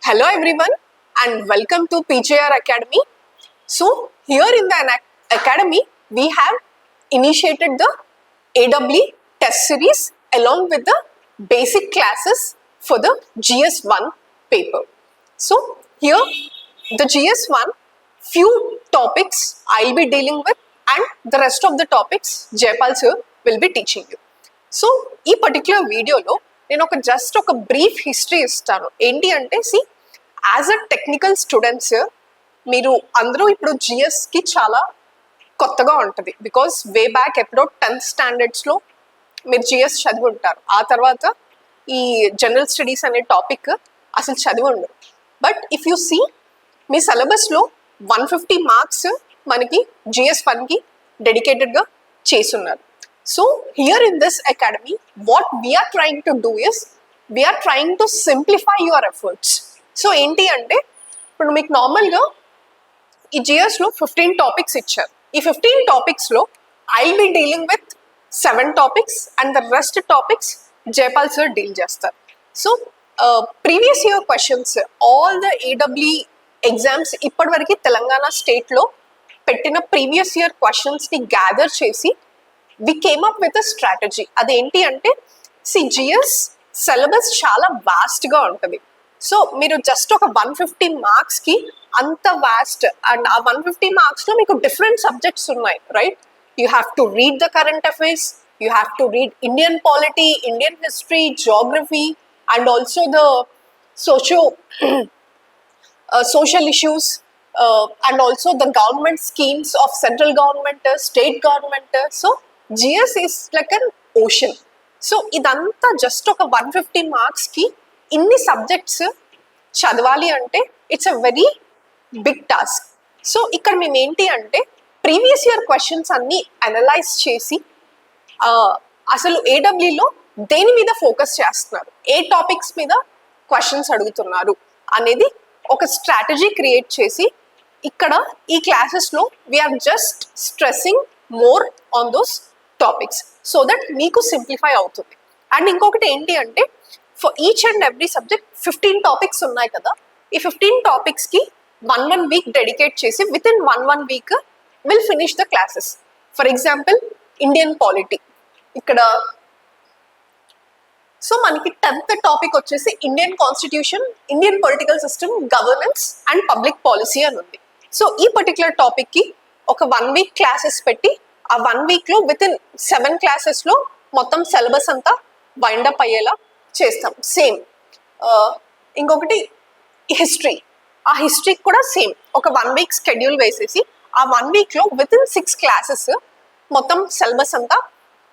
Hello everyone and welcome to PJR Academy. So here in the academy we have initiated the AWE test series along with the basic classes for the GS1 paper. So here the GS1 few topics I'll be dealing with and the rest of the topics Jaipal sir will be teaching you. So ఈ particular వీడియోలో నేను ఒక brief history ఇస్తాను. ఏంటి అంటే as a technical students మీరు అందరూ ఇప్పుడు జిఎస్కి చాలా కొత్తగా ఉంటుంది. బికాస్ వే బ్యాక్ ఎప్పుడో 10th స్టాండర్డ్స్లో మీరు జిఎస్ చదివి ఉంటారు. ఆ తర్వాత ఈ జనరల్ స్టడీస్ అనే టాపిక్ అసలు చదివి ఉండరు. బట్ ఇఫ్ యూ సీ మీ సిలబస్లో 150 మార్క్స్ మనకి GS1కి డెడికేటెడ్గా చేసున్నారు. So here in this academy, what we are trying to do is, we are trying to simplify your efforts. So enti ante ఇప్పుడు మీకు నార్మల్గా ఈ జిఎస్లో 15 టాపిక్స్ ఇచ్చారు. ఈ 15 టాపిక్స్లో I'll be dealing with 7 topics and the rest topics Jaipal sir deal చేస్తారు. So previous year questions all the AW exams ఇప్పటివరకు తెలంగాణ స్టేట్లో పెట్టిన ప్రీవియస్ ఇయర్ క్వశ్చన్స్ని గ్యాదర్ చేసి we came up with a strategy. అదేంటి అంటే జిఎస్ సిలబస్ చాలా వాస్ట్గా ఉంటుంది. సో మీరు జస్ట్ ఒక 150 మార్క్స్కి అంత వాస్ట్ అండ్ ఆ 150 మార్క్స్లో మీకు డిఫరెంట్ సబ్జెక్ట్స్ ఉన్నాయి, right? You have to read the current affairs, you have to read Indian polity, Indian history, geography and also the social issues and also the government schemes of central government, state government. So GS is like an ocean. So ఇదంతా just ఒక 150 మార్క్స్కి ఇన్ని subjects చదవాలి అంటే it's a very big task. So ఇక్కడ మేము ఏంటి అంటే ప్రీవియస్ ఇయర్ క్వశ్చన్స్ అన్నీ అనలైజ్ చేసి అసలు ఏడబ్ల్యూలో దేని మీద ఫోకస్ చేస్తున్నారు, ఏ టాపిక్స్ మీద క్వశ్చన్స్ అడుగుతున్నారు అనేది ఒక స్ట్రాటజీ క్రియేట్ చేసి ఇక్కడ ఈ క్లాసెస్లో we are just stressing more on those topics so that మీకు సింప్లిఫై అవుతుంది. అండ్ ఇంకొకటి ఏంటి అంటే for each and every subject 15 topics ఉన్నాయి కదా, ఈ 15 టాపిక్స్కి 1 వీక్ డెడికేట్ చేసి with in 1 week will finish the classes. For example Indian polity ఇక్కడ సో మనకి 10th టాపిక్ వచ్చేసి Indian constitution, Indian political system, governance and public policy అని ఉంది. సో ఈ పర్టికులర్ టాపిక్కి ఒక 1 వీక్ క్లాసెస్ పెట్టి ఆ 1 వీక్లో విత్ ఇన్ 7 క్లాసెస్లో మొత్తం సిలబస్ అంతా వైండప్ అయ్యేలా చేస్తాం. సేమ్ ఇంకొకటి హిస్టరీ, ఆ హిస్టరీకి కూడా సేమ్ ఒక 1 వీక్ షెడ్యూల్ వేసేసి ఆ 1 వీక్లో విత్ ఇన్ 6 క్లాసెస్ మొత్తం సిలబస్ అంతా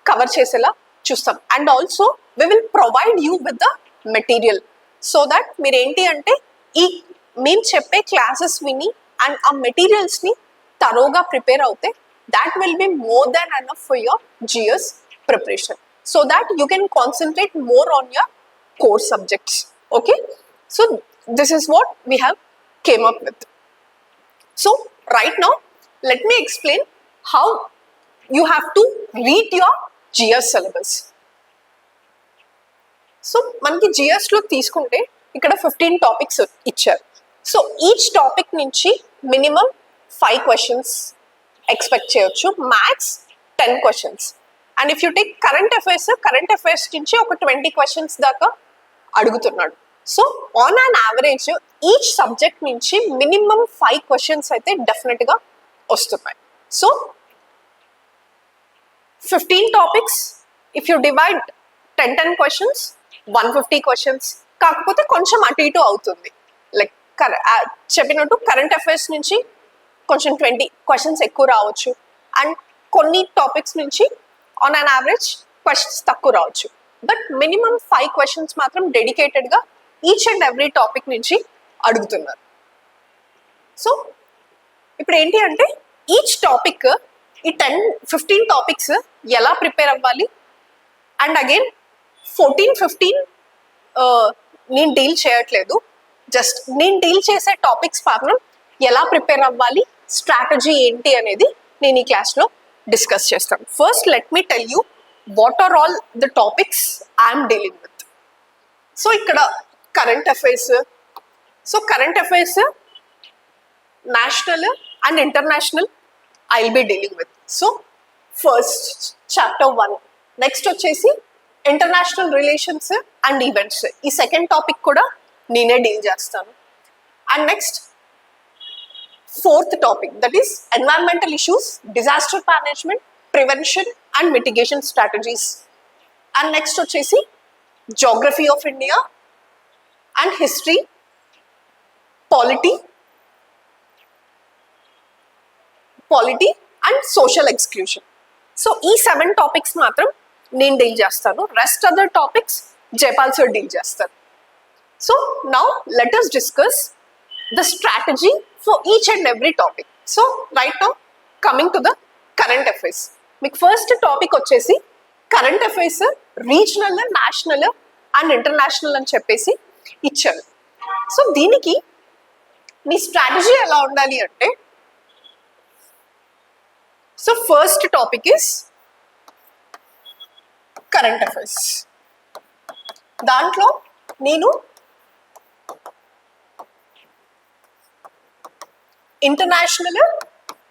కవర్ చేసేలా చూస్తాం. And also we will provide you with the material so that మీరు ఏంటి అంటే ఈ మేము చెప్పే క్లాసెస్ విని అండ్ ఆ మెటీరియల్స్ని తరోగా ప్రిపేర్ అవుతే that will be more than enough for your GS preparation so that you can concentrate more on your core subjects. Okay, so this is what we have came up with. So right now let me explain how you have to read your GS syllabus. So మనకి జిఎస్లో తీసుకుంటే ఇక్కడ 15 topics ఇచ్చారు. So each topic నుంచి minimum 5 questions expect చేయొచ్చు, maths 10 questions. And if you take current affairs నుంచి ఒక 20 questions దాకా అడుగుతున్నాడు. So on an average each subject నుంచి మినిమం 5 క్వశ్చన్స్ అయితే డెఫినెట్గా వస్తున్నాయి. So 15 topics if you divide 10 questions 150 questions, కాకపోతే కొంచెం అటు ఇటు అవుతుంది. లైక్ చెప్పినట్టు కరెంట్ అఫైర్స్ నుంచి కొంచెం 20 క్వశ్చన్స్ ఎక్కువ రావచ్చు అండ్ కొన్ని టాపిక్స్ నుంచి ఆన్ అన్ యావరేజ్ క్వశ్చన్స్ తక్కువ రావచ్చు. బట్ మినిమం 5 క్వశ్చన్స్ మాత్రం డెడికేటెడ్గా ఈచ్ అండ్ ఎవ్రీ టాపిక్ నుంచి అడుగుతున్నారు. సో ఇప్పుడు ఏంటి అంటే ఈచ్ టాపిక్ ఈ 15 టాపిక్స్ ఎలా ప్రిపేర్ అవ్వాలి అండ్ అగైన్ 14-15 నేను డీల్ చేయట్లేదు, జస్ట్ నేను డీల్ చేసే టాపిక్స్ మాత్రం ఎలా ప్రిపేర్ అవ్వాలి, స్ట్రాటజీ ఏంటి అనేది నేను ఈ క్లాస్లో డిస్కస్ చేస్తాను. First let me tell you what are all the topics I'm dealing with. So ఇక్కడ current affairs, so current affairs national and international I'll be dealing with. So first chapter 1. Next వచ్చేసి international relations and events. ఈ second topic కూడా నేనే deal చేస్తాను. And next fourth topic that is environmental issues, disaster management, prevention and mitigation strategies. And next వచ్చేసి geography of India and history, polity and social exclusion. So ఈ 7 topics మాత్రం నేను deal చేస్తాను. Rest other topics Jaipal sir deal చేస్తారు. So now let us discuss the strategy for each and every topic. So right now coming to the current affairs. మీకు first topic వచ్చేసి current affairs regional, national and international అని చెప్పేసి ఇచ్చారు. So దీనికి మీ strategy ఎలా ఉండాలి అంటే, so first topic is current affairs. దాంట్లో నేను ఇంటర్నేషనల్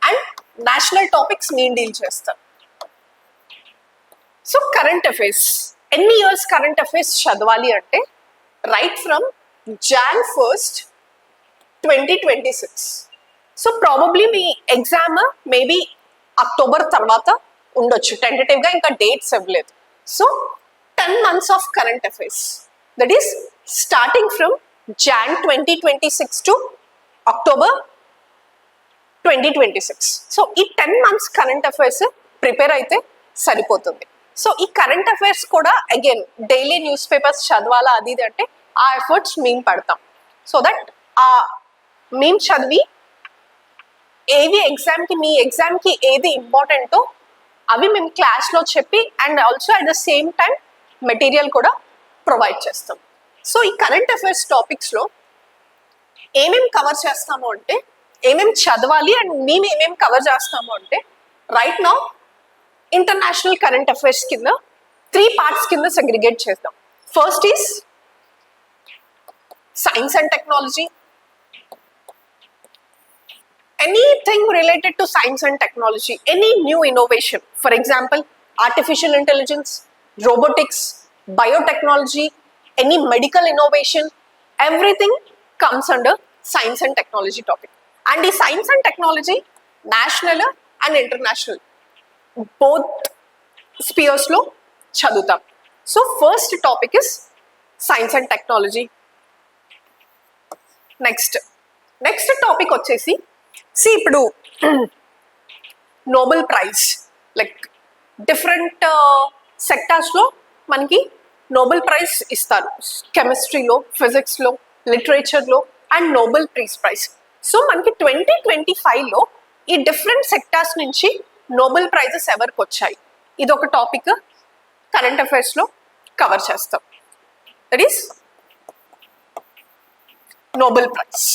అండ్ నేషనల్ టాపిక్స్ నేను డీల్ చేస్తాను. సో కరెంట్ అఫైర్స్ ఎన్ని ఇయర్స్ కరెంట్ అఫైర్స్ చదవాలి అంటే right from Jan 1st 2026. So probably me exam maybe October తర్వాత ఉండొచ్చు, టెంటేటివ్గా ఇంకా డేట్స్ ఇవ్వలేదు. So 10 months of current affairs that is starting from Jan 2026 to October 2026. So ఈ 10 months current affairs prepare అయితే సరిపోతుంది. So ఈ కరెంట్ అఫైర్స్ కూడా again daily news papers చదవాలా అది ఇది అంటే ఆ ఎఫర్ట్స్ మేము పడతాం. సో దట్ ఆ మేము చదివి ఏవి ఎగ్జామ్కి, మీ ఎగ్జామ్కి ఏది ఇంపార్టెంటో అవి మేము క్లాస్లో చెప్పి and also at the same time material కూడా ప్రొవైడ్ చేస్తాం. సో ఈ కరెంట్ అఫైర్స్ టాపిక్స్లో ఏమేమి కవర్ చేస్తాము అంటే, ఏమేమి చదవాలి అండ్ మేము ఏమేమి కవర్ చేస్తాము అంటే right now international current affairs కింద 3 parts కింద సెగ్రిగేట్ చేద్దాం. First is science and technology. Anything related to science and technology, any new innovation, for example artificial intelligence, robotics, biotechnology, any medical innovation, everything comes under science and technology topic. And the science and technology national and international both spheres lo chadutam. So first topic is science and technology. Next topic వచ్చేసి ఇప్పుడు Nobel prize, like different సెక్టార్స్లో మనకి Nobel prize ఇస్తారు. కెమిస్ట్రీలో, ఫిజిక్స్లో, లిటరేచర్లో and Nobel peace prize. So మనకి 2025లో ఈ డిఫరెంట్ సెక్టార్స్ నుంచి నోబెల్ ప్రైజెస్ ఎవరికి వచ్చాయి, ఇది ఒక టాపిక్ కరెంట్ అఫైర్స్లో కవర్ చేస్తాం. That is Nobel prize.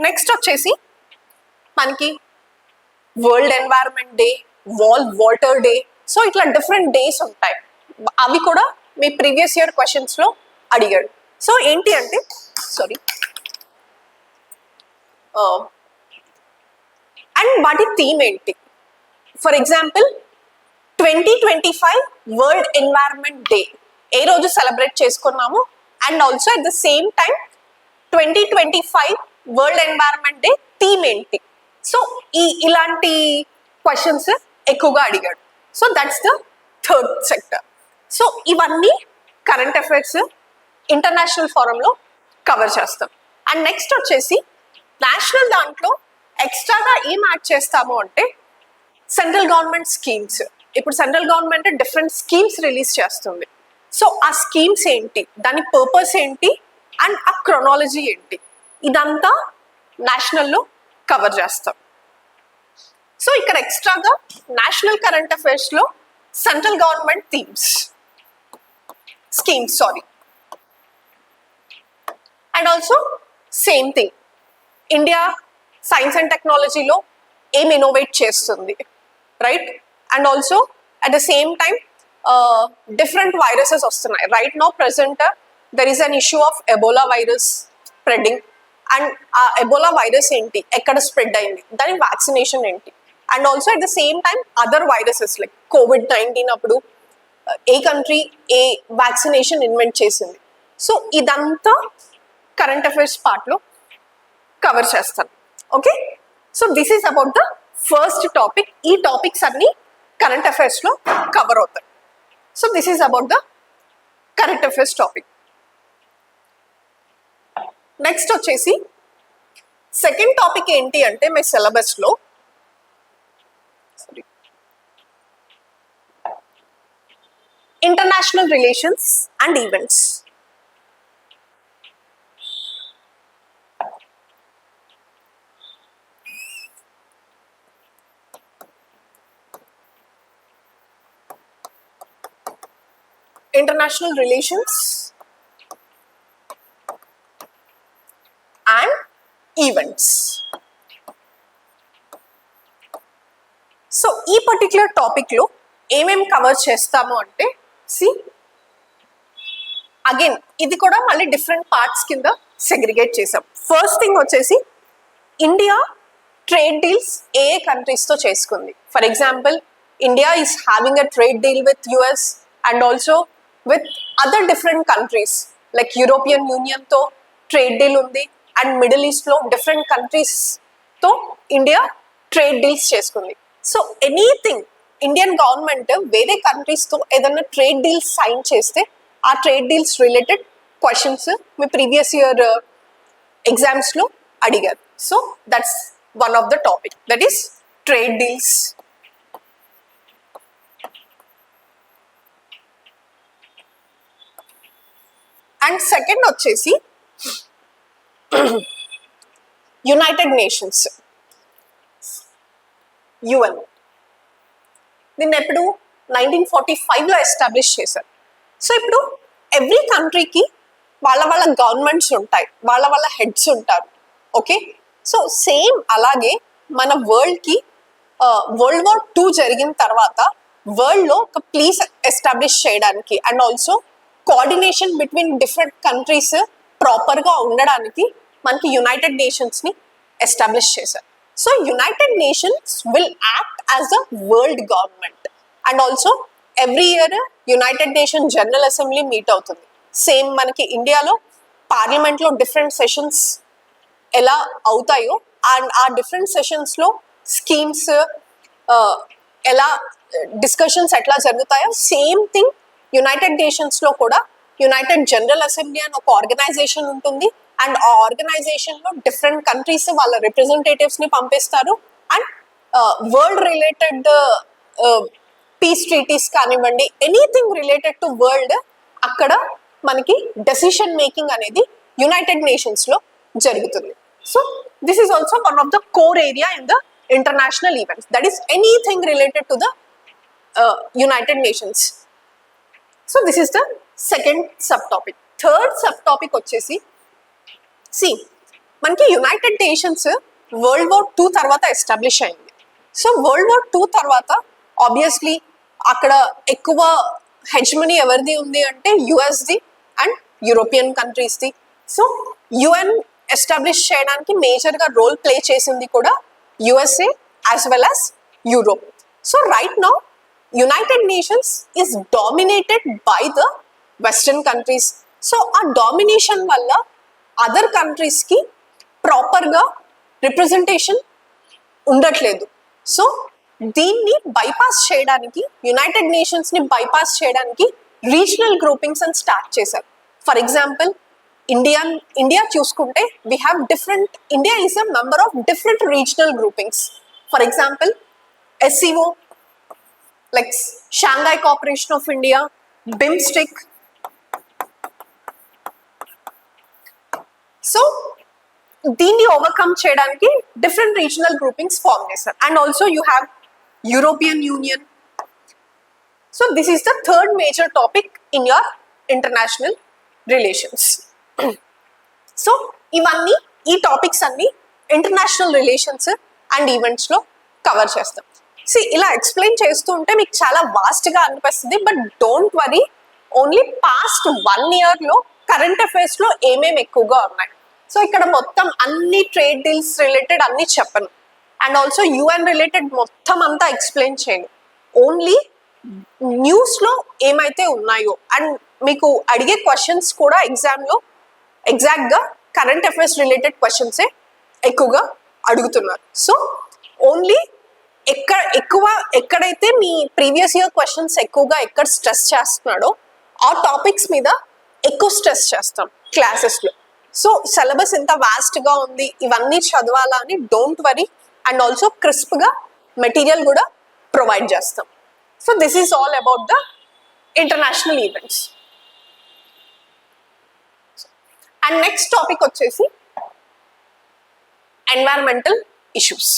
Next వచ్చేసి మనకి world environment day, water day. So ఇట్లా డిఫరెంట్ డేస్ ఉంటాయి, అవి కూడా మీ ప్రీవియస్ ఇయర్ క్వశ్చన్స్లో అడిగాడు. సో ఏంటి అంటే అండ్ వాటి థీమ్ ఏంటి. For example 2025 world environment day ఏ రోజు సెలబ్రేట్ చేసుకున్నాము, and also at the same time 2025 world environment day theme ఏంటి. సో ఇలాంటి క్వశ్చన్స్ ఎక్కువగా అడిగాడు. So that's the third sector. So ఇవన్నీ కరెంట్ అఫైర్స్ ఇంటర్నేషనల్ ఫోరంలో కవర్ చేస్తాం. అండ్ నెక్స్ట్ వచ్చేసి నేషనల్ దాంట్లో ఎక్స్ట్రాగా ఏం యాడ్ చేస్తాము అంటే సెంట్రల్ గవర్నమెంట్ స్కీమ్స్. ఇప్పుడు central government different schemes release చేస్తుంది. సో ఆ స్కీమ్స్ ఏంటి, దాని పర్పస్ ఏంటి అండ్ ఆ క్రొనాలజీ ఏంటి, ఇదంతా నేషనల్లో కవర్ చేస్తాం. సో ఇక్కడ ఎక్స్ట్రాగా నేషనల్ కరెంట్ అఫైర్స్లో central government schemes and also same thing India science and టెక్నాలజీలో ఏం ఇన్నోవేట్ చేస్తుంది, right. And also at the same time different viruses వస్తున్నాయి. Right now present there is an issue of Ebola virus spreading, and ఆ Ebola virus ఏంటి, ఎక్కడ spread అయింది, దాని vaccination ఏంటి, and also at the same time other viruses like COVID-19 అప్పుడు ఏ country ఏ వ్యాక్సినేషన్ ఇన్వెంట్ చేసింది. సో ఇదంతా కరెంట్ అఫైర్స్ పార్ట్లో కవర్ చేస్తాను. Okay, so this is about the first topic. ఈ టాపిక్స్ అన్ని కరెంట్ అఫైర్స్లో కవర్ అవుతాయి. So this is about the current affairs topic. Next వచ్చేసి సెకండ్ టాపిక్ ఏంటి అంటే మీ సిలబస్లో international relations and events. International relations and events. So ఈ particular టాపిక్లో ఏమేమి కవర్ చేస్తాము అంటే, అగైన్ ఇది కూడా మళ్ళీ డిఫరెంట్ పార్ట్స్ కింద సెగ్రిగేట్ చేసాం. ఫస్ట్ థింగ్ వచ్చేసి ఇండియా ట్రేడ్ డీల్స్ ఏ కంట్రీస్తో చేసుకుంది. For example India is having a trade deal with US and also with other different countries like European Union తో ట్రేడ్ డీల్ ఉంది, అండ్ మిడిల్ ఈస్ట్లో different countries తో India trade deals చేసుకుంది. So anything Indian government వేరే కంట్రీస్తో ఏదైనా trade deals sign చేస్తే ఆ trade deals related questions మీ previous year ఎగ్జామ్స్లో అడిగారు. So that's one of the topic, that is trade deals. And second వచ్చేసి యునైటెడ్ నేషన్స్, UN. దీన్ని ఎప్పుడు 1945లో ఎస్టాబ్లిష్ చేశారు. సో ఇప్పుడు ఎవ్రీ కంట్రీకి వాళ్ళ వాళ్ళ గవర్నమెంట్స్ ఉంటాయి, వాళ్ళ వాళ్ళ హెడ్స్ ఉంటారు. ఓకే, సో సేమ్ అలాగే మన వరల్డ్కి World War II జరిగిన తర్వాత వరల్డ్లో ఒక ప్లీజ్ ఎస్టాబ్లిష్ చేయడానికి and also coordination between different countries ప్రాపర్గా ఉండడానికి మనకి యునైటెడ్ నేషన్స్ని ఎస్టాబ్లిష్ చేశారు. So United nations will act as a world government, and also every year United nation general assembly meet అవుతుంది. సేమ్ మనకి ఇండియాలో పార్లమెంట్లో డిఫరెంట్ సెషన్స్ ఎలా అవుతాయో అండ్ ఆ డిఫరెంట్ సెషన్స్లో స్కీమ్స్ ఎలా డిస్కషన్స్ ఎట్లా జరుగుతాయో సేమ్ థింగ్ యునైటెడ్ నేషన్స్లో కూడా యునైటెడ్ జనరల్ అసెంబ్లీ అని ఒక ఆర్గనైజేషన్ ఉంటుంది, అండ్ ఆ ఆర్గనైజేషన్లో డిఫరెంట్ కంట్రీస్ వాళ్ళ రిప్రజెంటేటివ్స్ని పంపిస్తారు, and world related peace treaties కానివ్వండి, ఎనీథింగ్ రిలేటెడ్ టు వరల్డ్ అక్కడ మనకి డెసిషన్ మేకింగ్ అనేది యునైటెడ్ నేషన్స్లో జరుగుతుంది. So this is also one of the core area in the international events, that is anything related to the United Nations. So this is the second sub topic. Third sub topic వచ్చేసి మనకి United Nations World War II తర్వాత establish అయింది. So World War II తర్వాత obviously అక్కడ ఎక్కువ hegemony ఎవరిది ఉంది అంటే యుఎస్ది అండ్ యూరోపియన్ కంట్రీస్ది. సో UN ఎస్టాబ్లిష్ చేయడానికి మేజర్గా రోల్ ప్లే చేసింది కూడా USA as well as Europe. So right now United Nations is dominated by the Western countries. So ఆ డామినేషన్ వల్ల అదర్ కంట్రీస్కి ప్రాపర్గా రిప్రజెంటేషన్ ఉండట్లేదు. సో దీన్ని బైపాస్ చేయడానికి యునైటెడ్ నేషన్స్ని బైపాస్ చేయడానికి రీజనల్ గ్రూపింగ్స్ అని స్టార్ట్ చేశారు. ఫర్ ఎగ్జాంపుల్ ఇండియా చూసుకుంటే we have different, India is a member of different regional groupings. For example SCO like Shanghai Cooperation of India, BIMSTEC. So దీన్ని overcome చేయడానికి different regional groupings form చేశారు, and also you have European Union. So this is the third major topic in your international relations. So ఇవన్నీ ఈ topics అన్ని international relations and ఈవెంట్స్లో cover చేస్తాం. ఇలా explain చేస్తూ ఉంటే మీకు చాలా వాస్ట్గా అనిపిస్తుంది, but don't worry, only past 1 yearలో కరెంట్ అఫైర్స్ లో ఏమేమి ఎక్కువగా ఉన్నాయి. సో ఇక్కడ మొత్తం అన్ని ట్రేడ్ డీల్స్ రిలేటెడ్ అన్ని చెప్పను, అండ్ ఆల్సో యుఎన్ రిలేటెడ్ మొత్తం అంతా ఎక్స్ప్లెయిన్ చేయను. ఓన్లీ న్యూస్ లో ఏమైతే ఉన్నాయో అండ్ మీకు అడిగే క్వశ్చన్స్ కూడా ఎగ్జామ్ లో ఎగ్జాక్ట్ గా కరెంట్ అఫైర్స్ రిలేటెడ్ క్వశ్చన్సే ఎక్కువగా అడుగుతున్నారు. సో ఓన్లీ ఎక్కడైతే మీ ప్రీవియస్ ఇయర్ క్వశ్చన్స్ ఎక్కువగా ఎక్కడ స్ట్రెస్ చేస్తున్నాడో ఆ టాపిక్స్ మీద ఎక్కువ స్ట్రెస్ చేస్తాం క్లాసెస్ లో. సో సిలబస్ ఎంత వాస్ట్ గా ఉంది, ఇవన్నీ చదవాలా అని don't worry, and also crisp గా మెటీరియల్ కూడా ప్రొవైడ్ చేస్తాం. So this is all about the international events. And next topic వచ్చేసి environmental issues.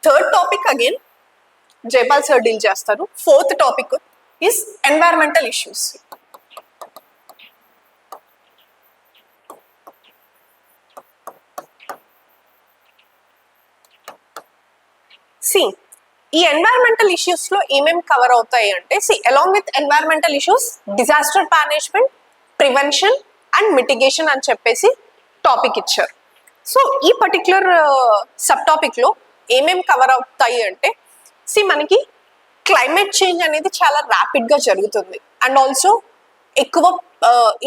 Third topic again Jaipal sir deal చేస్తారు. Fourth topic is environmental issues. ఈ ఎన్వైరన్మెంటల్ ఇష్యూస్ లో ఏమేమి cover అవుతాయి అంటే, along with environmental issues disaster management, prevention and mitigation అని చెప్పేసి topic ఇచ్చారు. సో ఈ పర్టిక్యులర్ సబ్ టాపిక్ లో ఏమేమి కవర్ అవుతాయి అంటే, మనకి క్లైమేట్ చేంజ్ అనేది చాలా ర్యాపిడ్ గా జరుగుతుంది, అండ్ ఆల్సో ఎక్కువ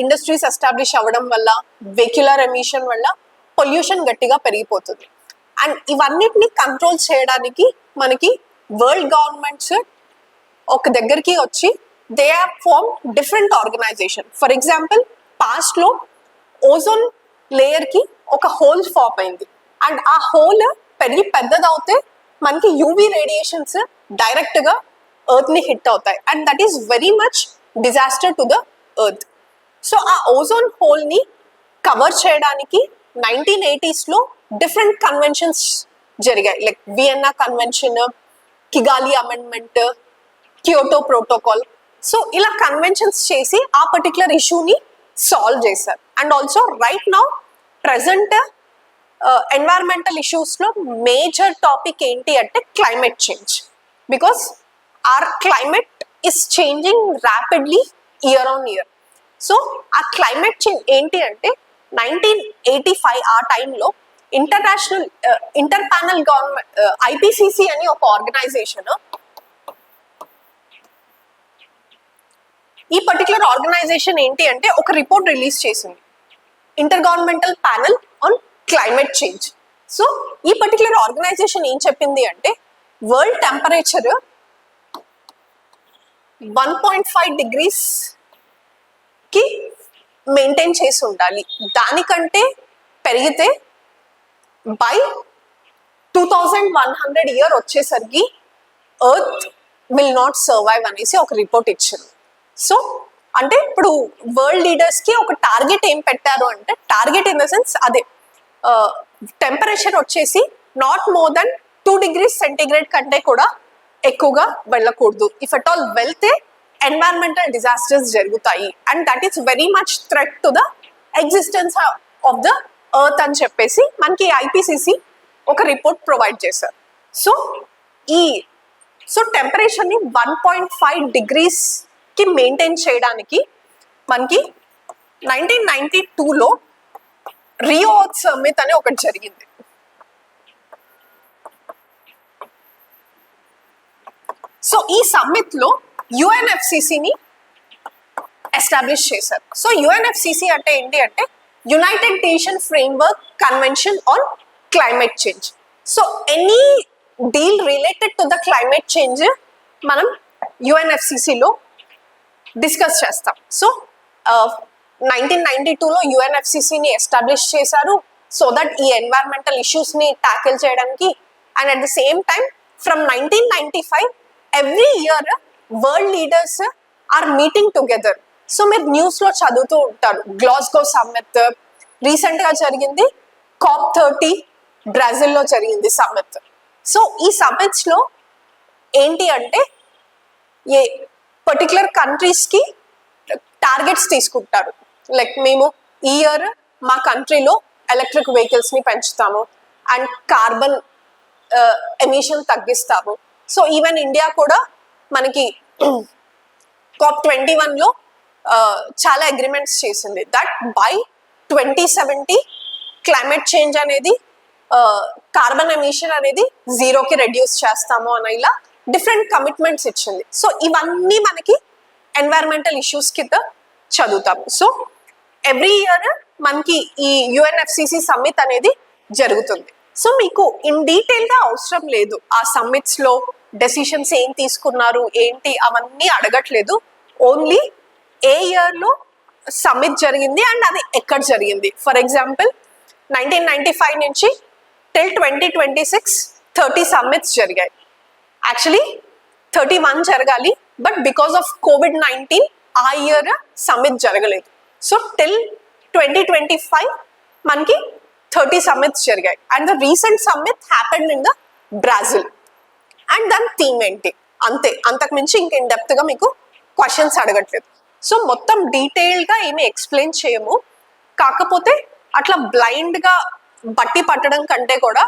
ఇండస్ట్రీస్ ఎస్టాబ్లిష్ అవ్వడం వల్ల, వెహిక్యులర్ ఎమిషన్ వల్ల పొల్యూషన్ గట్టిగా పెరిగిపోతుంది. అండ్ ఇవన్నిటిని కంట్రోల్ చేయడానికి మనకి వరల్డ్ గవర్నమెంట్స్ ఒక దగ్గరికి వచ్చి they have form different organisation. For example past లో ఓజోన్ లేయర్ కి ఒక హోల్ ఫామ్ అయింది, అండ్ ఆ హోల్ పెరిగి పెద్దదవుతే మనకి యూవీ రేడియేషన్స్ డైరెక్ట్ గా ఎర్త్ ని హిట్ అవుతాయి, and that is very much disaster to the earth. So ఆ ఓజోన్ హోల్ ని కవర్ చేయడానికి 1980s లో డిఫరెంట్ కన్వెన్షన్స్ జరిగాయి, like Vienna convention, Kigali amendment, Kyoto protocol. So ఇలా కన్వెన్షన్స్ చేసి ఆ పర్టికులర్ ఇష్యూని సాల్వ్ చేశారు. And also right now present environmental issues లో మేజర్ టాపిక్ ఏంటి అంటే climate change, because are climate is changing rapidly year on year. So ఆ climate change ఏంటి అంటే 1985 ఆ టైంలో international inter panel government IPCC అని ఒక ఆర్గనైజేషన్, ఈ పర్టికులర్ ఆర్గనైజేషన్ ఏంటి అంటే ఒక రిపోర్ట్ రిలీజ్ చేసింది, inter governmental panel on climate change. So ఈ పర్టికులర్ ఆర్గనైజేషన్ ఏం చెప్పింది అంటే, వరల్డ్ టెంపరేచర్ 1.5 degrees కి మెయింటైన్ చేసి ఉండాలి, దానికంటే పెరిగితే బై 2100 ఇయర్ వచ్చేసరికి ఎర్త్ విల్ నాట్ సర్వైవ్ అనేసి ఒక రిపోర్ట్ ఇచ్చారు. సో అంటే ఇప్పుడు వరల్డ్ లీడర్స్ కి ఒక టార్గెట్ ఏం పెట్టారు అంటే, టార్గెట్ ఇన్ ద సెన్స్ అదే టెంపరేచర్ వచ్చేసి not more than 2 degrees centigrade కంటే కూడా ఎక్కువగా వెళ్ళకూడదు. ఇఫ్ అట్ ఆల్ వెళ్తే ఎన్వైరన్మెంటల్ డిజాస్టర్స్ జరుగుతాయి, and that is very much threat to the existence of the earth అని చెప్పేసి మనకి ఐపీసీసీ ఒక రిపోర్ట్ ప్రొవైడ్ చేశారు. సో టెంపరేచర్ని 1.5 degrees కి మెయింటైన్ చేయడానికి మనకి 1992లో రియో సమ్మిట్ అని ఒకటి జరిగింది. సో ఈ సమ్మిట్ లో యుఎన్ఎఫ్సిసిని ఎస్టాబ్లిష్ చేశారు. సో యుఎన్ఎఫ్సిసి అంటే ఏంటి అంటే, united nation framework convention on climate change. So any deal related to the climate change మనం యుఎన్ఎఫ్సిసిలో డిస్కస్ చేస్తాం. సో 1992లో యుఎన్ఎఫ్సిసిని ఎస్టాబ్లిష్ చేశారు, సో దట్ ఈ ఎన్వైరన్మెంటల్ ఇష్యూస్ ని ట్యాకిల్ చేయడానికి. And at the same time from 1995 every year world leaders are meeting together. So మీరు న్యూస్ లో చదువుతూ ఉంటారు, గ్లాస్గో సమ్మిట్ రీసెంట్ గా జరిగింది, COP30 బ్రెజిల్లో జరిగింది సమ్మిట్. సో ఈ సమ్మిట్స్ లో ఏంటి అంటే, ఏ పర్టికులర్ కంట్రీస్ కి టార్గెట్స్ తీసుకుంటారు, లైక్ మేము ఈ ఇయర్ మా కంట్రీలో ఎలక్ట్రిక్ వెహికల్స్ ని పెంచుతాము అండ్ కార్బన్ ఎమిషన్ తగ్గిస్తాము. సో ఈవెన్ ఇండియా కూడా మనకి COP21లో చాలా అగ్రిమెంట్స్ చేసింది దట్ బై 2070 క్లైమేట్ చేంజ్ అనేది కార్బన్ ఎమిషన్ అనేది జీరోకి రెడ్యూస్ చేస్తాము అని ఇలా డిఫరెంట్ కమిట్మెంట్స్ ఇచ్చింది. సో ఇవన్నీ మనకి ఎన్వైరన్మెంటల్ ఇష్యూస్ కింద చదువుతాము. సో ఎవ్రీ ఇయర్ మనకి ఈ UNFCCC సమ్మిట్ అనేది జరుగుతుంది. సో మీకు ఇన్ డీటెయిల్ గా అవసరం లేదు, ఆ సమ్మిట్స్ లో డెసిషన్స్ ఏం తీసుకున్నారు ఏంటి అవన్నీ అడగట్లేదు. ఓన్లీ ఏ ఇయర్ లో సమ్మిట్ జరిగింది అండ్ అది ఎక్కడ జరిగింది. ఫర్ ఎగ్జాంపుల్ 1995 నుంచి టిల్ 2026 30 సమ్మిట్స్ జరిగాయి. యాక్చువల్లీ 31 జరగాలి, బట్ బికాస్ ఆఫ్ COVID-19 ఆ ఇయర్ సమ్మిట్ జరగలేదు. సో టిల్ 2025 మనకి 30 సమ్మిట్స్ జరిగాయి and the recent summit happened in the Brazil. And దాని థీమ్ ఏంటి అంతే, అంతకు మించి ఇంక ఇన్ డెప్త్ గా మీకు క్వశ్చన్స్ అడగట్లేదు. సో మొత్తం డీటెయిల్ గా ఏమి ఎక్స్ప్లెయిన్ చేయము, కాకపోతే అట్లా బ్లైండ్ గా బట్టి పట్టడం కంటే కూడా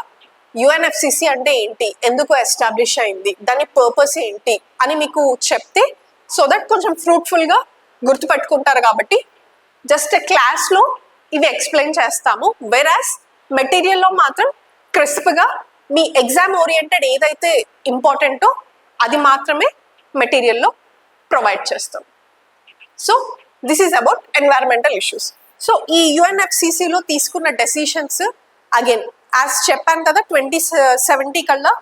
UNFCCC అంటే ఏంటి, ఎందుకు ఎస్టాబ్లిష్ అయింది, దాని పర్పస్ ఏంటి అని మీకు చెప్తే సో దట్ కొంచెం ఫ్రూట్ఫుల్ గా గుర్తుపెట్టుకుంటారు. కాబట్టి జస్ట్ క్లాస్ లో ఇవి ఎక్స్ప్లెయిన్ చేస్తాము, వెరాస్ మెటీరియల్లో మాత్రం క్రిస్ప్ గా మీ ఎగ్జామ్ ఓరియంటెడ్ ఏదైతే ఇంపార్టెంటో అది మాత్రమే మెటీరియల్లో ప్రొవైడ్ చేస్తాం. So this is about environmental issues. So ఈ UNFCCCలో తీసుకున్న డెసిషన్స్ అగైన్ యాజ్ చెప్పాను కదా 2070 కల్లా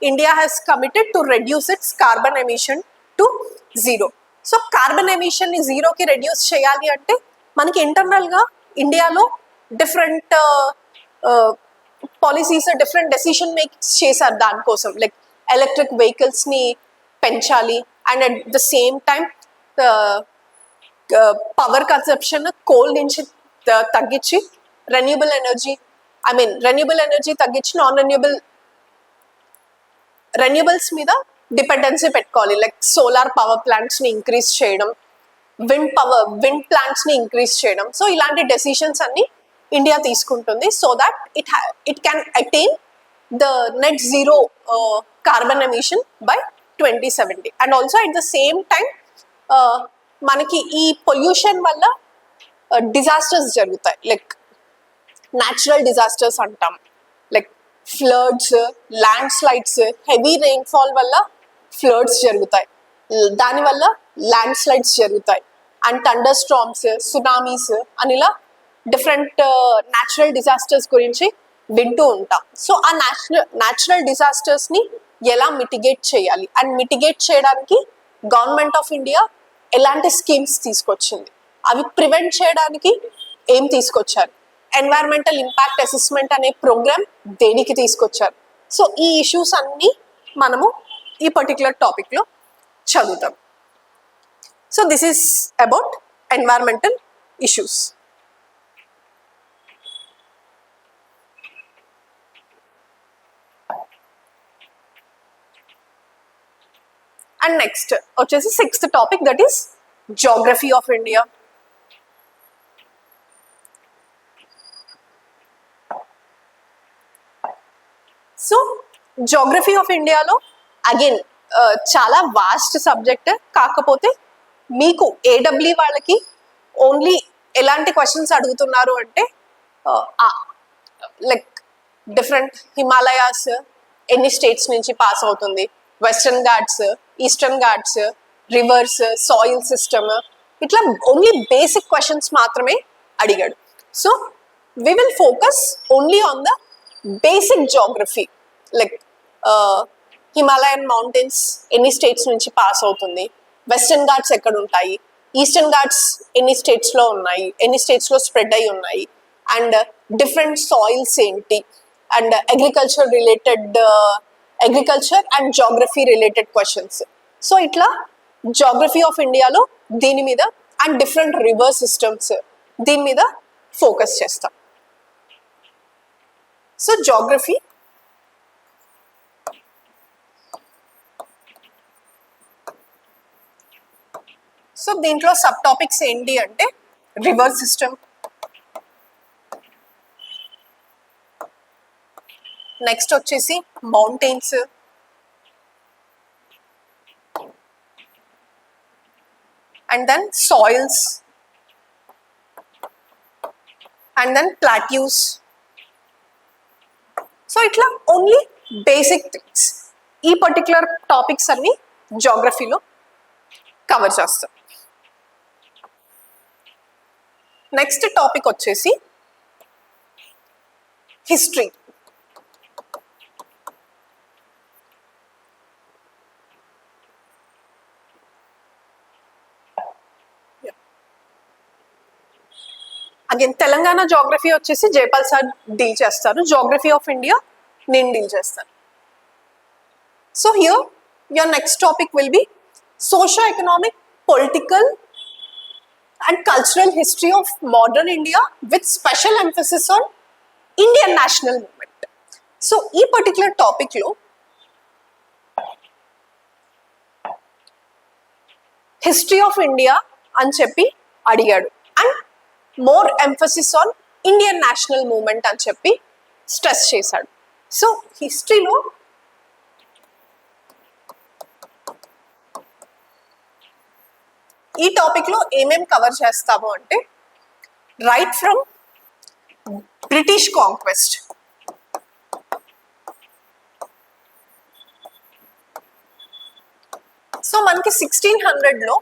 India has committed to reduce it's carbon emission to zero. So carbon emission ని జీరోకి రెడ్యూస్ చేయాలి అంటే మనకి ఇంటర్నల్ గా ఇండియాలో different policies different decision makings చేశారు దానికోసం. లైక్ ఎలక్ట్రిక్ వెహికల్స్ ని పెంచాలి and at the same time power consumption coal నుంచి తగ్గించి రెన్యూబుల్ ఎనర్జీ తగ్గించి నాన్ రెన్యూబుల్స్ మీద డిపెండెన్సీ పెట్టుకోవాలి. లైక్ సోలార్ పవర్ ప్లాంట్స్ ని ఇంక్రీజ్ చేయడం, విండ్ ప్లాంట్స్ ని ఇంక్రీజ్ చేయడం. సో ఇలాంటి డెసిషన్స్ అన్ని ఇండియా తీసుకుంటుంది so that it can attain the net zero carbon emission by 2070. And also at the same time మనకి ఈ పొల్యూషన్ వల్ల డిజాస్టర్స్ జరుగుతాయి, లైక్ న్యాచురల్ డిజాస్టర్స్ అంటాం, like floods, land slides, heavy rainfall వల్ల floods జరుగుతాయి, దానివల్ల ల్యాండ్ స్లైడ్స్ జరుగుతాయి and thunder storms, tsunamis అని ఇలా డిఫరెంట్ న్యాచురల్ డిజాస్టర్స్ గురించి వింటూ ఉంటాం. సో ఆ న్యాచురల్ డిజాస్టర్స్ ని ఎలా మిటిగేట్ చేయాలి అండ్ మిటిగేట్ చేయడానికి గవర్నమెంట్ ఆఫ్ ఇండియా ఎలాంటి స్కీమ్స్ తీసుకొచ్చింది, అవి ప్రివెంట్ చేయడానికి ఏం తీసుకొచ్చారు, ఎన్వైరన్మెంటల్ ఇంపాక్ట్ అసెస్మెంట్ అనే ప్రోగ్రామ్ దేనికి తీసుకొచ్చారు. సో ఈ ఇష్యూస్ అన్ని మనము ఈ పర్టికులర్ టాపిక్ లో చదువుతాం. So this is about environmental issues. And next వచ్చేసి 6th topic, that is geography of India. So geography of ఇండియాలో అగైన్ చాలా వాస్ట్ సబ్జెక్ట్, కాకపోతే మీకు ఏడబ్ల్యూ వాళ్ళకి ఓన్లీ ఎలాంటి క్వశ్చన్స్ అడుగుతున్నారు అంటే లైక్ డిఫరెంట్ హిమాలయాస్ ఎన్ని స్టేట్స్ నుంచి పాస్ అవుతుంది, western Ghats, eastern Ghats, rivers, soil system, ఇట్లా ఓన్లీ బేసిక్ క్వశ్చన్స్ మాత్రమే అడిగాడు. So we will focus only on the basic geography, like Himalayan mountains ఎన్ని స్టేట్స్ నుంచి పాస్ అవుతుంది, వెస్టర్న్ ఘాట్స్ ఎక్కడ ఉంటాయి, ఈస్టర్న్ ఘాట్స్ ఎన్ని స్టేట్స్ లో ఉన్నాయి, ఎన్ని స్టేట్స్ లో స్ప్రెడ్ అయి ఉన్నాయి, అండ్ డిఫరెంట్ సాయిల్స్ ఏంటి, and agriculture and geography related questions. So ఇట్లా జోగ్రఫీ ఆఫ్ ఇండియాలో దీని మీద అండ్ డిఫరెంట్ రివర్ సిస్టమ్స్ దీని మీద ఫోకస్ చేస్తాం. సో జోగ్రఫీ సో దీంట్లో సబ్ టాపిక్స్ ఏంటి అంటే రివర్ సిస్టమ్, నెక్స్ట్ వచ్చేసి mountains, and then soils, and then plateaus. So ఇట్లా ఓన్లీ బేసిక్ థింగ్స్ ఈ పర్టికులర్ టాపిక్స్ అన్ని జాగ్రఫీలో కవర్ చేస్తాం. నెక్స్ట్ టాపిక్ వచ్చేసి హిస్టరీ. అగైన్ తెలంగాణ జాగ్రఫీ వచ్చేసి జైపాల్ సార్ డీల్ చేస్తారు, జాగ్రఫీ ఆఫ్ ఇండియా నేను డీల్ చేస్తాను. So here your next topic will be socio economic, political and cultural history of modern India with special emphasis on Indian national movement. So ఈ particular టాపిక్లో history of India అని చెప్పి అడిగాడు and more emphasis on Indian national movement అని చెప్పి stress చేశాడు. So హిస్టరీలో ఈ టాపిక్లో ఏమేమి కవర్ చేస్తాము అంటే right from British conquest, so మనకి 1600లో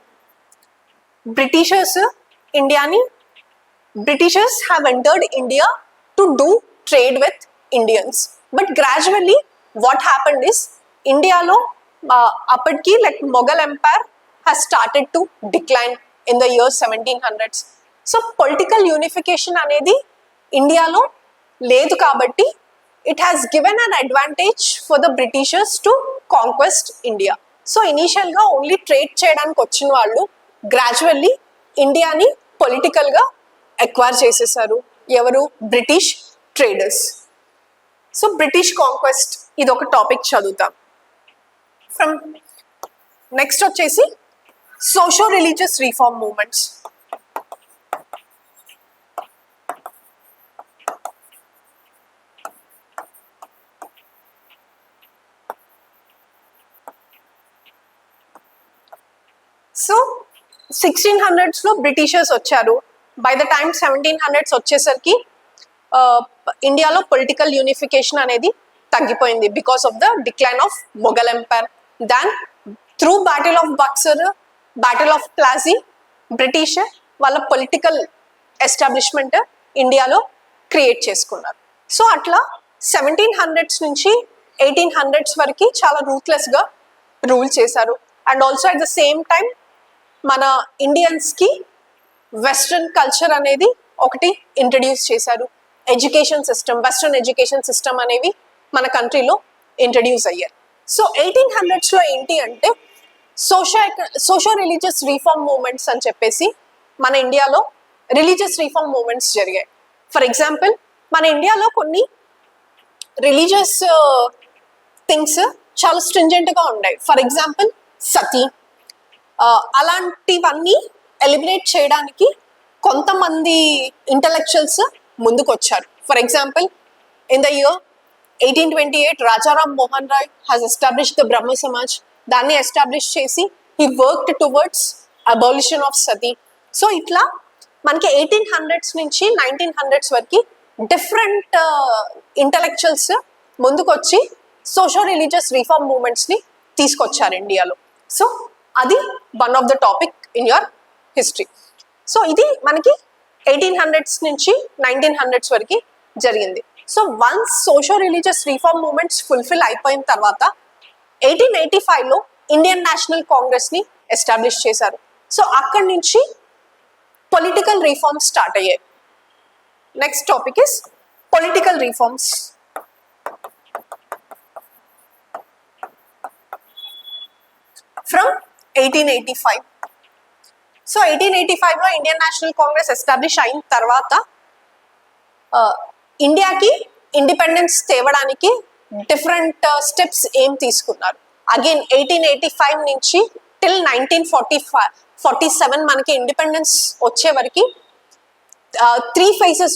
Britishers have entered India to do trade with Indians. But gradually what happened is India lo appadiki like Mughal Empire has started to decline in the year 1700s. So political unification anedi India lo ledu kabatti it has given an advantage for the Britishers to conquest India. So initial ga only trade cheyadaniki vachina vallu gradually India ni political ga acquire చేసేసారు. ఎవరు? British traders. So British conquest ఇది ఒక topic చదువుతాం. From next వచ్చేసి socio religious reform movements. So 1600స్లో Britishers వచ్చారు. By the time 1700s వచ్చేసరికి ఇండియాలో పొలిటికల్ యూనిఫికేషన్ అనేది తగ్గిపోయింది because of the decline of Mughal empire. Then through battle of Buxar, battle of Plassey British వాళ్ళ పొలిటికల్ ఎస్టాబ్లిష్మెంట్ ఇండియాలో క్రియేట్ చేసుకున్నారు. సో అట్లా 1700s నుంచి 1800s వరకు చాలా రూత్లెస్గా రూల్ చేశారు. And also at the same time మన ఇండియన్స్కి వెస్ట్రన్ కల్చర్ అనేది ఒకటి ఇంట్రడ్యూస్ చేశారు. Education system, western education system అనేవి మన కంట్రీలో ఇంట్రడ్యూస్ అయ్యారు. సో 1800స్లో ఏంటి అంటే సోషో రిలీజియస్ రిఫార్మ్ మూవ్మెంట్స్ అని చెప్పేసి మన ఇండియాలో రిలీజియస్ రిఫార్మ్ మూవ్మెంట్స్ జరిగాయి. ఫర్ ఎగ్జాంపుల్ మన ఇండియాలో కొన్ని రిలీజియస్ థింగ్స్ చాలా స్ట్రింజెంట్గా ఉన్నాయి. ఫర్ ఎగ్జాంపుల్ సతీ, అలాంటివన్నీ ఎలిమినేట్ చేయడానికి కొంతమంది ఇంటలెక్చువల్స్ ముందుకు వచ్చారు. For example in the year 1828 Rajaram Mohan Roy has established the Brahmo Samaj. దాన్ని ఎస్టాబ్లిష్ చేసి he worked towards abolition of sati. So ఇట్లా మనకి 1800s నుంచి 1900s వరకు డిఫరెంట్ ఇంటలెక్చువల్స్ ముందుకు వచ్చి సోషో రిలీజియస్ రిఫార్మ్ మూవ్మెంట్స్ని తీసుకొచ్చారు ఇండియాలో. సో అది one of the topic in your history. So ఇది మనకి 1800s నుంచి 1900s వరకు జరిగింది. So once socio religious reform movements fulfil అయిపోయిన తర్వాత 1885లో ఇండియన్ నేషనల్ కాంగ్రెస్ని ఎస్టాబ్లిష్ చేశారు. సో అక్కడి నుంచి పొలిటికల్ రిఫార్మ్స్ స్టార్ట్ అయ్యాయి. Next topic is political reforms. From 1885. So 1885లో ఇండియన్ నేషనల్ కాంగ్రెస్ ఎస్టాబ్లిష్ అయిన తర్వాత ఇండియాకి ఇండిపెండెన్స్ తేవడానికి డిఫరెంట్ స్టెప్స్ ఏం తీసుకున్నారు. అగైన్ 1885 నుంచి టిల్ 1947 మనకి ఇండిపెండెన్స్ వచ్చే వరకు 3 phases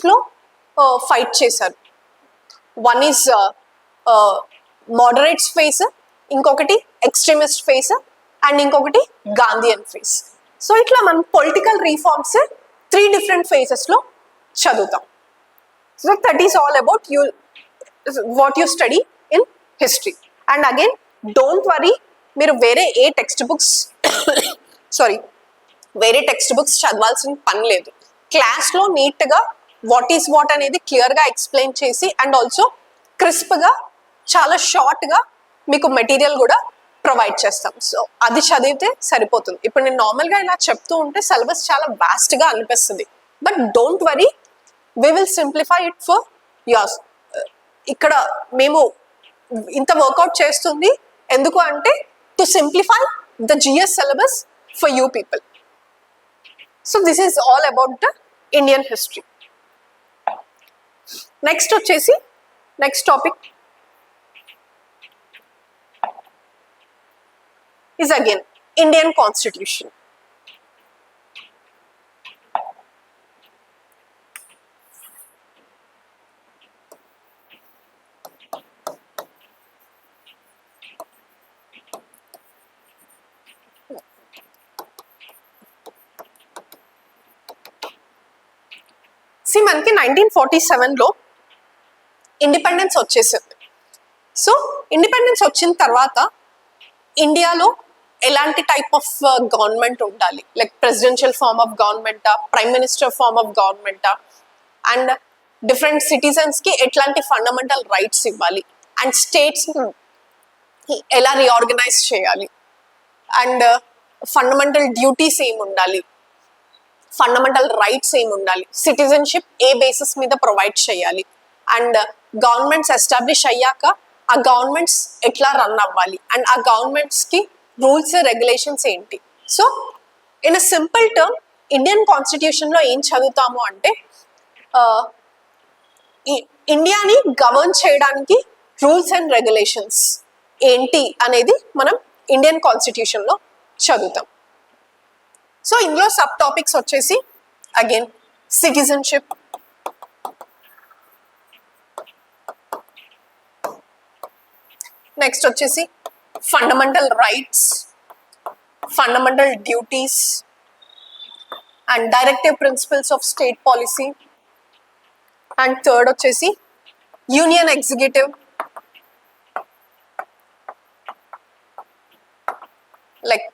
ఫైట్ చేశారు. వన్ ఈజ్ మోడరేట్స్ ఫేజ్, ఇంకొకటి ఎక్స్ట్రీమిస్ట్ ఫేజ్ అండ్ ఇంకొకటి గాంధీయన్ ఫేజ్. సో ఇట్లా మనం పొలిటికల్ రీఫార్మ్స్ 3 different phases-లో చదువుతాం. So that is all about you what you study in history. And again don't worry, మీరు వేరే ఏ టెక్స్ట్ బుక్స్ చదవాల్సిన పని లేదు. క్లాస్లో నీట్గా వాట్ ఈస్ వాట్ అనేది క్లియర్గా ఎక్స్ప్లెయిన్ చేసి అండ్ ఆల్సో క్రిస్ప్గా చాలా షార్ట్గా మీకు మెటీరియల్ కూడా ప్రొవైడ్ చేస్తాం. సో అది చదివితే సరిపోతుంది. ఇప్పుడు నేను నార్మల్గా ఇలా చెప్తూ ఉంటే సిలబస్ చాలా వాస్ట్గా అనిపిస్తుంది, but don't worry, we will simplify it for yours. ఇక్కడ మేము ఇంత వర్కౌట్ చేస్తుంది ఎందుకు అంటే to simplify the GS syllabus for you people. So this is all about the Indian history. Next వచ్చేసి next topic is again Indian Constitution. See, మనకి 1947లో independence వచ్చేసింది. సో ఇండిపెండెన్స్ వచ్చిన తర్వాత ఇండియాలో ఎలాంటి టైప్ ఆఫ్ గవర్నమెంట్ ఉండాలి, లైక్ ప్రెసిడెన్షియల్ ఫార్మ్ ఆఫ్ గవర్నమెంటా, ప్రైమ్ మినిస్టర్ ఫార్మ్ ఆఫ్ గవర్నమెంటా, అండ్ డిఫరెంట్ సిటిజన్స్కి ఎట్లాంటి ఫండమెంటల్ రైట్స్ ఇవ్వాలి, అండ్ స్టేట్స్ ఎలా రీఆర్గనైజ్ చేయాలి, అండ్ ఫండమెంటల్ డ్యూటీస్ ఏమి ఉండాలి, ఫండమెంటల్ రైట్స్ ఏమి ఉండాలి, సిటిజన్షిప్ ఏ బేసిస్ మీద ప్రొవైడ్ చేయాలి, అండ్ గవర్నమెంట్స్ ఎస్టాబ్లిష్ అయ్యాక ఆ గవర్నమెంట్స్ ఎట్లా రన్ అవ్వాలి, అండ్ ఆ గవర్నమెంట్స్కి రూల్స్ రెగ్యులేషన్స్ ఏంటి. So in a simple term Indian కాన్స్టిట్యూషన్లో ఏం చదువుతాము అంటే ఇండియాని గవర్న్ చేయడానికి రూల్స్ అండ్ రెగ్యులేషన్స్ ఏంటి అనేది మనం ఇండియన్ కాన్స్టిట్యూషన్లో చదువుతాం. సో ఇందులో సబ్ టాపిక్స్ వచ్చేసి అగైన్ సిటిజన్షిప్, నెక్స్ట్ వచ్చేసి fundamental rights, fundamental duties, and directive principles of state policy, and third వచ్చేసి union executive, like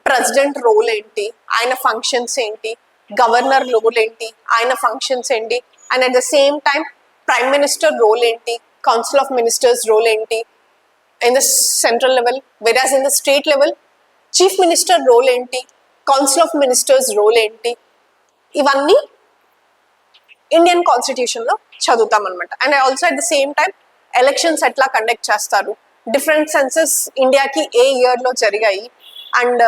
president role ఏంటి, ఆయన ఫంక్షన్స్ ఏంటి, గవర్నర్ రోల్ ఏంటి, ఆయన ఫంక్షన్స్ ఏంటి, and at the same time prime minister role ఏంటి, council of ministers role ఏంటి in the central level, whereas in the state level chief minister role enti, council of ministers role enti, ivanni Indian constitution lo chadutam anamata. And also at the same time elections etla conduct chestaru, different census India ki A year lo జరిగాయి, and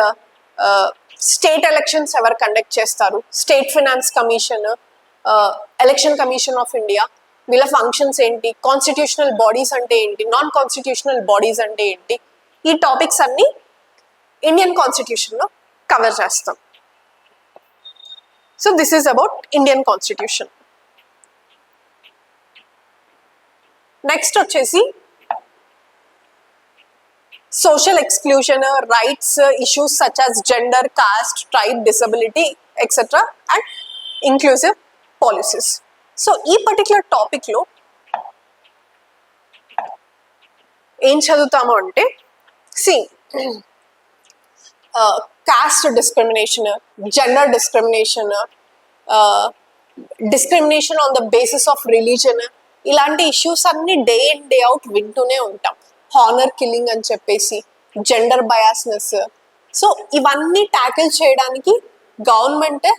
state elections ever conduct chestaru, state finance commission, election commission of India, వీళ్ళ functions ఏంటి, constitutional bodies అంటే ఏంటి, non constitutional bodies అంటే ఏంటి, ఈ topics అన్ని Indian కాన్స్టిట్యూషన్లో కవర్ చేస్తాం. So this is about Indian Constitution. Next వచ్చేసి social exclusion, rights, issues such as gender, caste, tribe, disability etcetera, and inclusive policies. So ఈ పర్టికులర్ టాపిక్లో ఏం చదువుతాము అంటే caste discrimination, gender discrimination, discrimination on the basis of religion, ఇలాంటి issues అన్ని day in day out వింటూనే ఉంటాం. Honour killing అని చెప్పేసి, జెండర్ బయాస్నెస్. సో ఇవన్నీ ట్యాకిల్ చేయడానికి గవర్నమెంట్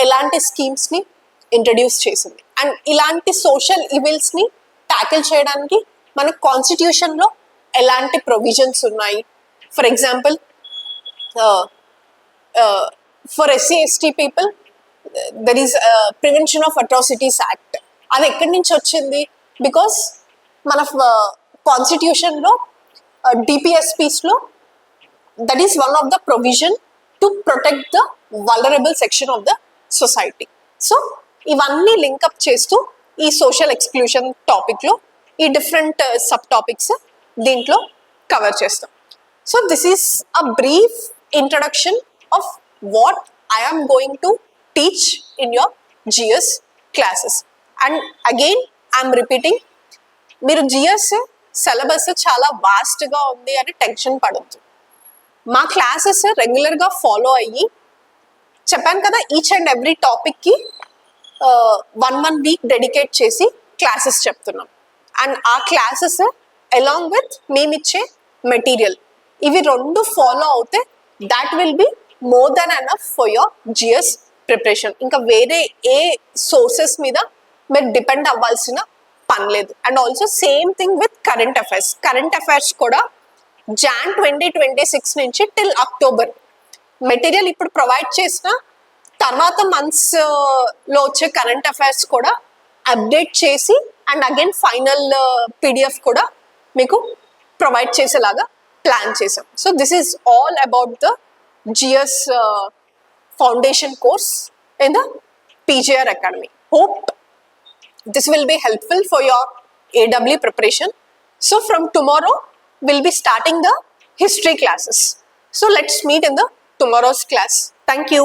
ఎలాంటి స్కీమ్స్ని ఇంట్రడ్యూస్ చేసింది, అండ్ ఇలాంటి సోషల్ ఈవిల్స్ని ట్యాకిల్ చేయడానికి మన కాన్స్టిట్యూషన్లో ఎలాంటి ప్రొవిజన్స్ ఉన్నాయి. For example for SC/ST people there is prevention of atrocities act. అది ఎక్కడి నుంచి వచ్చింది? బికాస్ మన కాన్స్టిట్యూషన్లో DPSPస్లో that is one of the provision to protect the vulnerable section of the society. So ఇవన్నీ లింకప్ చేస్తూ ఈ సోషల్ ఎక్స్క్లూషన్ టాపిక్లో ఈ డిఫరెంట్ సబ్ టాపిక్స్ దీంట్లో కవర్ చేస్తాం. So this is a brief introduction of what I am going to teach in your GS classes. And again, I'm repeating, మీరు GS syllabus చాలా వాస్ట్గా ఉంది అని టెన్షన్ పడద్దు. మా క్లాసెస్ రెగ్యులర్గా ఫాలో అయ్యి చెప్పాను కదా, ఈచ్ అండ్ ఎవ్రీ టాపిక్కి 1 వీక్ డెడికేట్ చేసి క్లాసెస్ చెప్తున్నాం. అండ్ ఆ క్లాసెస్ అలాంగ్ విత్ మేమిచ్చే మెటీరియల్, ఇవి రెండు ఫాలో అవుతే that will be more than enough for your GS preparation. ఇంకా వేరే ఏ సోర్సెస్ మీద మీరు డిపెండ్ అవ్వాల్సిన పని లేదు. And also same thing with current affairs. Current affairs కూడా జాన్ 2026 నుంచి టిల్ అక్టోబర్ మెటీరియల్ ఇప్పుడు ప్రొవైడ్ చేసిన తర్వాత మంత్స్ లో వచ్చే కరెంట్ అఫైర్స్ కూడా అప్డేట్ చేసి అండ్ అగైన్ ఫైనల్ పీడిఎఫ్ కూడా మీకు ప్రొవైడ్ చేసేలాగా ప్లాన్ చేసాం. So this is all about the GS foundation course in the PGR Academy. Hope this will be helpful for your AW preparation. So from tomorrow, we'll be starting the history classes. So let's meet in the tomorrow's class. Thank you.